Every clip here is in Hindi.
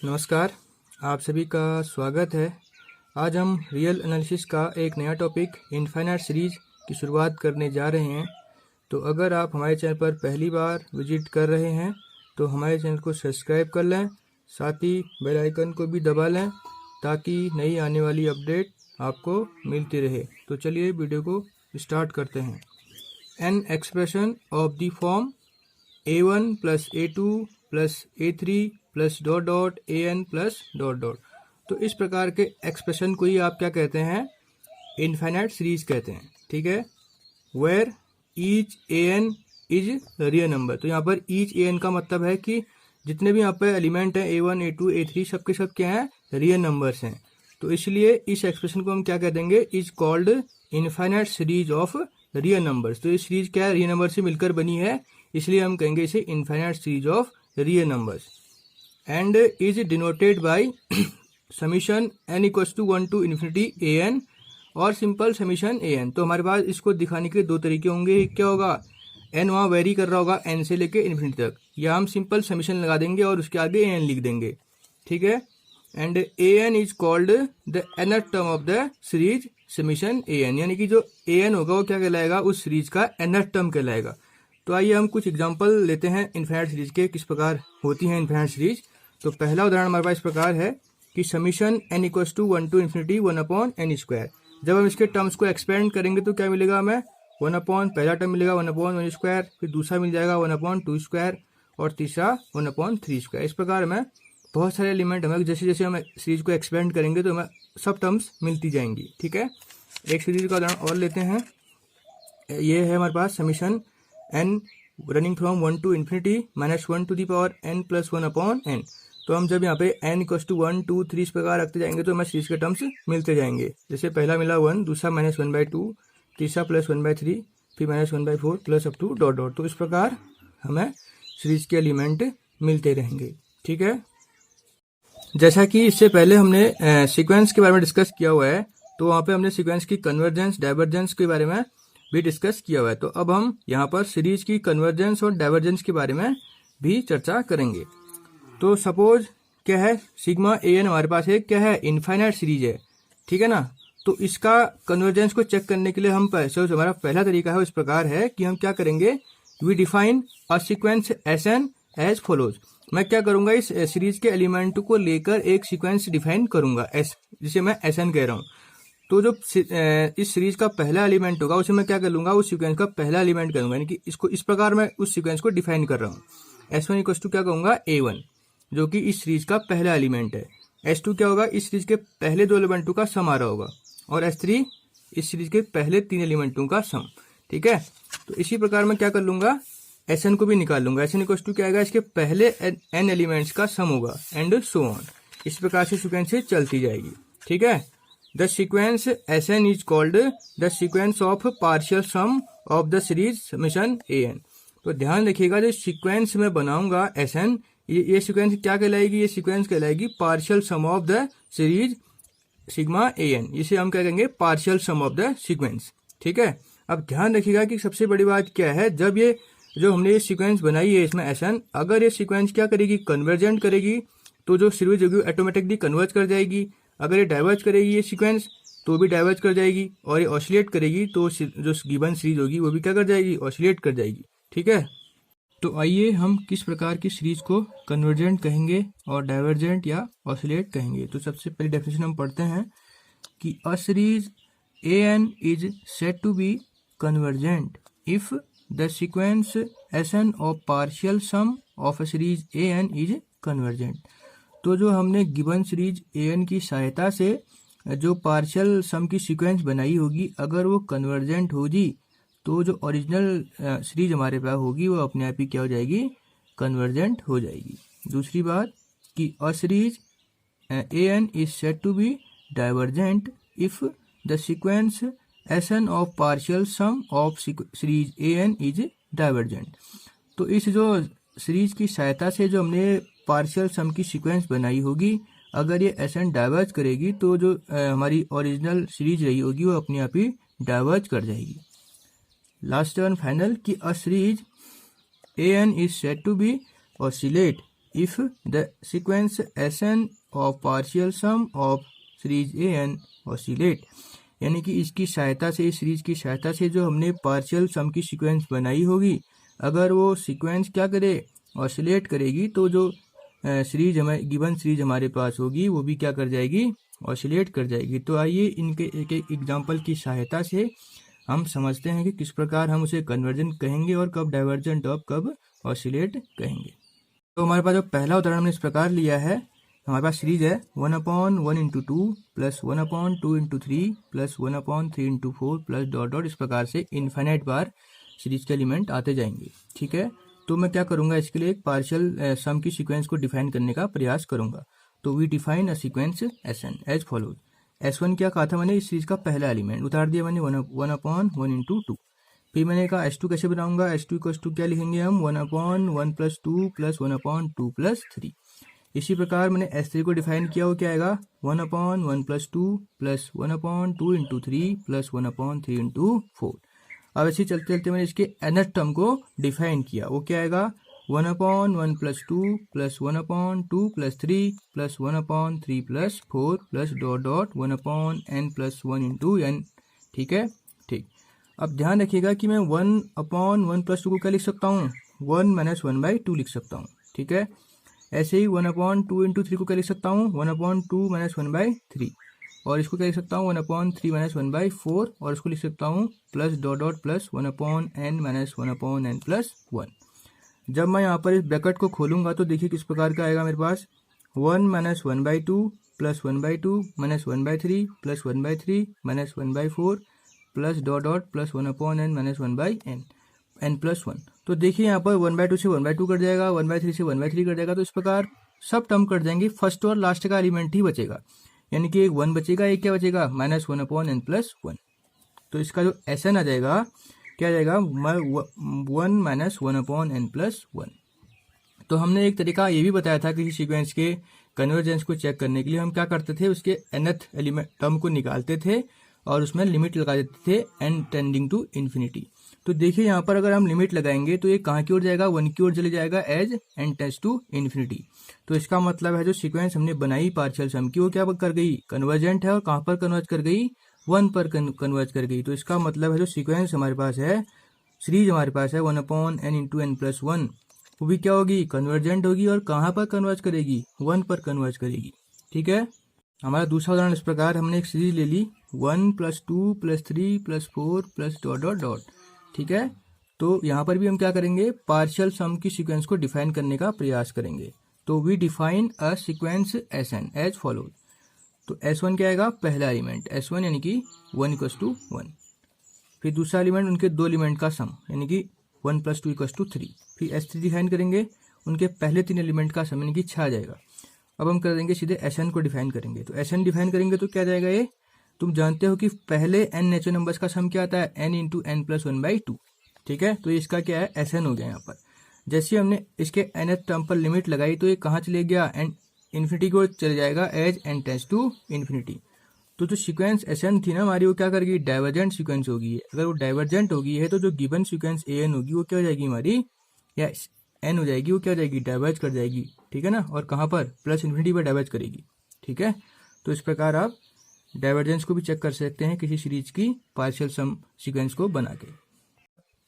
नमस्कार, आप सभी का स्वागत है। आज हम रियल एनालिसिस का एक नया टॉपिक इनफाइनाइट सीरीज की शुरुआत करने जा रहे हैं। तो अगर आप हमारे चैनल पर पहली बार विजिट कर रहे हैं तो हमारे चैनल को सब्सक्राइब कर लें, साथ ही बेल आइकन को भी दबा लें ताकि नई आने वाली अपडेट आपको मिलती रहे। तो चलिए वीडियो को स्टार्ट करते हैं। An expression of the form a1 plus a2 plus a3 plus dot dot an plus dot dot. तो इस प्रकार के एक्सप्रेशन को ही आप क्या कहते हैं? इनफाइनाइट सीरीज कहते हैं। ठीक है, where each an is real number. तो यहाँ पर ईच an का मतलब है कि जितने भी यहाँ पर एलिमेंट हैं a1 a2 a3 सबके सब क्या हैं? रियल नंबर्स हैं। तो इसलिए इस एक्सप्रेशन को हम क्या कह देंगे? Is called infinite series of real numbers. तो ये सीरीज क्या है? रियल नंबर से मिलकर बनी है, इसलिए हम कहेंगे इसे infinite series of real numbers. And is denoted by summation n equals to 1 to infinity an और सिंपल समीशन an। तो हमारे पास इसको दिखाने के दो तरीके होंगे। क्या होगा? n वहाँ वेरी कर रहा होगा n से लेके इन्फिनिटी तक, या हम सिंपल समीशन लगा देंगे और उसके आगे an लिख देंगे। ठीक है, and an is called the nth term of the series summation an, यानी कि जो an होगा वो क्या कहलाएगा? उस सीरीज का nth टर्म कहलाएगा। तो आइए हम कुछ एग्जांपल लेते हैं इनफाइनाइट सीरीज के, किस प्रकार होती हैं इनफाइनाइट सीरीज। तो पहला उदाहरण हमारे पास इस प्रकार है कि summation n equals to 1 to infinity 1 upon n square. जब हम इसके टर्म्स को एक्सपेंड करेंगे तो क्या मिलेगा हमें? 1 अपॉन पहला टर्म मिलेगा 1 अपॉन 1 स्क्वायर, फिर दूसरा मिल जाएगा 1 अपॉन 2 स्क्वायर और तीसरा 1 अपॉन 3 स्क्वायर। इस प्रकार हमें बहुत सारे एलिमेंट हमें जैसे जैसे हम सीरीज को एक्सपेंड करेंगे तो हमें सब टर्म्स मिलती जाएंगी। ठीक है, एक सीरीज का उदाहरण और लेते हैं। ये है हमारे पास summation n running from 1 to infinity minus 1 to the power n plus 1 upon n। तो हम जब यहाँ पे n इक्वल्स टू 1 2 3 इस प्रकार रखते जाएंगे तो हमें सीरीज के टर्म्स मिलते जाएंगे। जैसे पहला मिला 1, दूसरा माइनस 1/2, तीसरा प्लस 1/3, फिर minus 1/4 plus up to dot dot. तो इस प्रकार हमें सीरीज के एलिमेंट मिलते रहेंगे। ठीक है, जैसा कि इससे पहले हमने सीक्वेंस के बारे में डिस्कस किया हुआ है, तो वहाँ पे हमने सीक्वेंस की कन्वर्जेंस डाइवर्जेंस के बारे में भी डिस्कस किया हुआ है। तो अब हम यहाँ पर सीरीज की कन्वर्जेंस और डाइवर्जेंस के बारे में भी चर्चा करेंगे। तो सपोज क्या है, सिग्मा an हमारे पास एक क्या है? इनफाइनाइट सीरीज है। ठीक है ना। तो इसका कन्वर्जेंस को चेक करने के लिए हम हमारा पहला तरीका है इस प्रकार है कि हम क्या करेंगे? We define a sequence Sn as follows. मैं क्या करूंगा? इस सीरीज के एलिमेंट को लेकर एक सीक्वेंस डिफाइन करूंगा S, जिसे मैं Sn कह रहा हूँ। तो जो इस सीरीज का पहला एलिमेंट होगा उसे मैं क्या कर लूंगा? उस सीक्वेंस का पहला एलिमेंट करूंगा, यानी कि इसको इस प्रकार मैं उस सीक्वेंस को डिफाइन कर रहा हूँ। S1 इक्वल टू क्या कहूंगा? A1, जो कि इस सीरीज का पहला एलिमेंट है। S2 क्या होगा? इस सीरीज के पहले दो एलिमेंटों का सम आ रहा होगा, और S3 इस सीरीज के पहले तीन एलिमेंटों का सम। ठीक है, तो इसी प्रकार मैं क्या कर लूंगा? Sn को भी निकाल लूंगा। Sn इक्वल टू क्या आएगा? इसके पहले n एलिमेंट्स का सम होगा, एंड सो ऑन। इस प्रकार से सीक्वेंस चलती जाएगी। ठीक है, the sequence Sn is called the sequence of partial sum of the series summation an। तो ध्यान रखिएगा, जो सीक्वेंस में बनाऊंगा Sn, ये सीक्वेंस क्या कहलाएगी? ये सीक्वेंस कहलाएगी partial sum of the series sigma an। इसे हम क्या कहेंगे? Partial sum of the sequence. ठीक है, अब ध्यान रखिएगा कि सबसे बड़ी बात क्या है, जब ये जो हमने ये सीक्वेंस बनाई है इसमें Sn, अगर ये सीक्वेंस क्या करेगी? कन्वर्जेंट करेगी, तो जो सीरीज होगी ऑटोमेटिकली कन्वर्ज कर जाएगी। अगर ये डाइवर्ज करेगी ये सीक्वेंस, तो भी डाइवर्ज कर जाएगी। और ये ऑसिलेट करेगी तो जो गिवन सीरीज होगी वो भी क्या कर जाएगी? ऑसिलेट कर जाएगी। ठीक है, तो आइए हम किस प्रकार की सीरीज को कन्वर्जेंट कहेंगे और डाइवर्जेंट या ऑसिलेट कहेंगे। तो सबसे पहली डेफिनेशन हम पढ़ते हैं कि a series an is said to be convergent if the sequence Sn of partial sum of a series an is convergent. तो जो हमने गिवन सीरीज an की सहायता से जो पार्शियल सम की सीक्वेंस बनाई होगी, अगर वो कन्वर्जेंट होगी तो जो ओरिजिनल सीरीज हमारे पास होगी वो अपने आप ही क्या हो जाएगी? कन्वर्जेंट हो जाएगी। दूसरी बात कि a series an is said to be divergent if the sequence Sn of partial sum of series an is divergent. तो इस जो सीरीज की सहायता से जो हमने पार्शियल सम की सीक्वेंस बनाई होगी, अगर ये Sn डाइवर्ज करेगी तो जो हमारी ओरिजिनल सीरीज रही होगी वो अपने आप ही डाइवर्ज कर जाएगी। लास्ट वन फाइनल कि a series an is said to be oscillate if the sequence Sn of partial sum of series An oscillate, यानी कि इसकी सहायता से, इस सीरीज की सहायता से जो हमने पार्शियल सम की सीक्वेंस बनाई होगी, अगर वो सीक्वेंस क्या करे, ऑसिलेट करेगी, तो जो सीरीज हमें गिवन सीरीज हमारे पास होगी वो भी क्या कर जाएगी, ऑसिलेट कर जाएगी। तो आइए इनके एक एक एग्जांपल की सहायता से हम समझते हैं कि किस प्रकार हम उसे कन्वर्जन कहेंगे और कब डाइवर्जेंट और कब ऑसिलेट कहेंगे। तो हमारे पास जो पहला उदाहरण हमने इस प्रकार लिया है, हमारे पास सीरीज है 1/1 into 2 plus 1/2 into 3 plus 1/3 into 4 plus dot dot, इस प्रकार से इन्फाइनाइट बार सीरीज के एलिमेंट आते जाएंगे। ठीक है, तो मैं क्या करूंगा, इसके लिए एक पार्शियल सम की सीक्वेंस को डिफाइन करने का प्रयास करूंगा। तो we define a sequence Sn as follows. S1 क्या कहा था मैंने, इस सीरीज का पहला एलिमेंट उतार दिया मैंने 1/1 इंटू 2। फिर मैंने कहा S2 कैसे बनाऊंगा, S2 इक्वल टू क्या लिखेंगे हम, 1/1 प्लस 2 प्लस 1/2 प्लस 3। इसी प्रकार मैंने S3 को डिफाइन किया, वो क्या आएगा, 1/1 plus 2 plus 1/2 into 3 plus 1/3 into 4। अब ऐसे चलते चलते मैंने इसके nth टर्म को डिफाइन किया, वो क्या आएगा, 1/1 plus 2 plus 1/2 plus 3 plus 1/3 plus 4 plus dot dot 1/n plus 1 into n। ठीक है, ठीक। अब ध्यान रखिएगा कि मैं 1/1 प्लस 2 को क्या लिख सकता हूँ, 1 माइनस 1/2 लिख सकता हूँ। ठीक है, ऐसे ही 1/2 इंटू 3 को क्या लिख सकता हूँ, 1/2 माइनस 1/3, और इसको क्या लिख सकता हूँ, 1/3 माइनस 1/4, और इसको लिख सकता हूँ plus dot dot plus 1/n minus 1/n plus 1। जब मैं यहाँ पर इस ब्रैकेट को खोलूंगा तो देखिए किस प्रकार का आएगा मेरे पास, 1 minus 1/2 plus 1/2 minus 1/3 plus 1/3 minus 1/4 plus dot dot plus 1/n minus 1/n n plus 1। तो देखिए यहाँ पर 1/2 से 1/2 कट जाएगा, 1/3 से 1/3 कट जाएगा, तो इस प्रकार सब टर्म कट जाएंगे, फर्स्ट और लास्ट का एलिमेंट ही बचेगा, यानी कि एक 1 बचेगा, एक क्या बचेगा, माइनस 1/n प्लस 1। तो इसका जो Sn आ जाएगा, क्या आ जाएगा, 1 माइनस 1/n प्लस 1। तो हमने एक तरीका ये भी बताया था किसी सीक्वेंस के कन्वर्जेंस को चेक करने के लिए हम क्या करते थे, उसके nth एलिमेंट टर्म को निकालते थे और उसमें लिमिट लगा देते थे n टेंडिंग टू इन्फिनिटी। तो देखिए यहाँ पर अगर हम लिमिट लगाएंगे तो ये कहाँ की ओर जाएगा, 1 की ओर चले जाएगा as n tends to infinity. तो इसका मतलब है जो सीक्वेंस हमने बनाई पार्शियल सम की, वो क्या कर गई, कन्वर्जेंट है, और कहाँ पर कन्वर्ज कर गई, 1 पर कन्वर्ज कर गई। तो इसका मतलब है जो सीक्वेंस हमारे पास है, सीरीज हमारे पास है 1/n इंटू n प्लस 1, वो भी क्या होगी, कन्वर्जेंट होगी, और कहाँ पर कन्वर्ज करेगी, 1 पर कन्वर्ज करेगी। ठीक है, हमारा दूसरा उदाहरण इस प्रकार, हमने एक सीरीज ले ली 1 plus 2 plus 3 plus 4 plus dot dot dot. ठीक है, तो यहाँ पर भी हम क्या करेंगे, पार्शियल सम की सीक्वेंस को डिफाइन करने का प्रयास करेंगे। तो we define a sequence Sn as follows. तो S1 क्या आएगा, पहला एलिमेंट S1 यानी कि 1 इक्वस टू 1। फिर दूसरा एलिमेंट उनके दो एलिमेंट का सम यानी कि 1 प्लस 2 इक्वस टू 3। फिर S3 डिफाइन करेंगे, उनके पहले 3 एलिमेंट का सम यानी कि 6 आ जाएगा। अब हम कर देंगे सीधे Sn को डिफाइन करेंगे। तो Sn डिफाइन करेंगे तो क्या जाएगा, ये तुम जानते हो कि पहले n नेचुरल नंबर्स का सम क्या आता है, n इंटू n प्लस 1/2। ठीक है, तो इसका क्या है, Sn हो गया यहाँ पर। जैसे हमने इसके nth टर्म पर लिमिट लगाई तो ये कहाँ चले गया, n इन्फिनिटी को चले जाएगा as n tends to infinity. तो जो सीक्वेंस Sn थी ना हमारी, वो क्या करेगी, डाइवर्जेंट सीक्वेंस होगी। अगर वो डाइवर्जेंट होगी है तो जो गिवन सीक्वेंस An होगी वो क्या हो जाएगी हमारी, या n हो जाएगी, वो क्या हो जाएगी, डाइवर्ज कर जाएगी। ठीक है ना, और कहाँ पर, प्लस इन्फिनिटी पर डाइवर्ज करेगी। ठीक है, तो इस प्रकार आप डाइवर्जेंस को भी चेक कर सकते हैं किसी सीरीज की पार्शियल सम सीक्वेंस को बना के।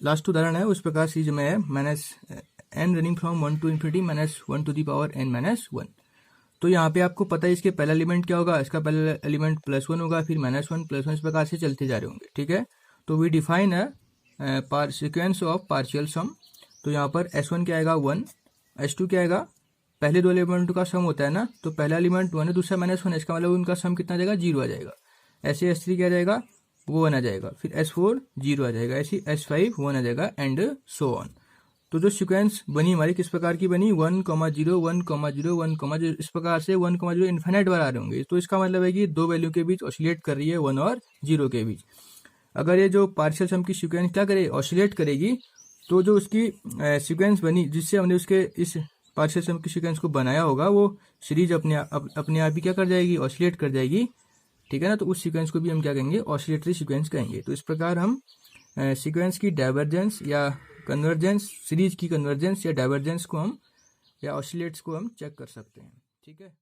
लास्ट उदाहरण है उस प्रकार सीरीज में है minus n running from 1 to infinity minus 1 to the power n minus 1। तो यहाँ पे आपको पता है इसके पहला एलिमेंट क्या होगा, इसका पहला एलिमेंट +1 होगा, फिर -1 +1, इस प्रकार से चलते जा रहे होंगे। ठीक है, तो वी डिफाइन है सीक्वेंस ऑफ पार्शियल सम। तो यहाँ पर S1 क्या आएगा 1, S2 क्या आएगा, पहले दो एलिमेंट का सम होता है ना, तो पहला एलिमेंट 1 है, दूसरा -1 है, इसका मतलब उनका सम कितना आ जाएगा, 0 आ जाएगा। ऐसे S3 क्या आ जाएगा, वो 1 आ जाएगा, फिर S4 0 आ जाएगा, ऐसे S5 1 आ जाएगा, एंड सो ऑन। तो जो सीक्वेंस बनी हमारी किस प्रकार की बनी, 1, 0, 1, 0, 1, 0, इस प्रकार से 1, 0 इन्फिनिट बार आ रहे होंगे। तो इसका मतलब है कि दो वैल्यू के बीच ऑसिलेट कर रही है, 1 और 0 के बीच। अगर ये जो पार्शियल सम की सीक्वेंस क्या करे, ऑसिलेट करेगी, तो जो उसकी सीक्वेंस बनी जिससे हमने उसके इस पार्शियल सम की सीक्वेंस को बनाया होगा, वो सीरीज अपने आप ही क्या कर जाएगी, ऑसिलेट कर जाएगी। ठीक है ना, तो उस सीक्वेंस को भी हम क्या कहेंगे, ऑसिलेटरी सीक्वेंस कहेंगे। तो इस प्रकार हम सीक्वेंस की डाइवर्जेंस या कन्वर्जेंस, सीरीज की कन्वर्जेंस या डाइवर्जेंस को हम या ऑसिलेट्स को हम चेक कर सकते हैं। ठीक है।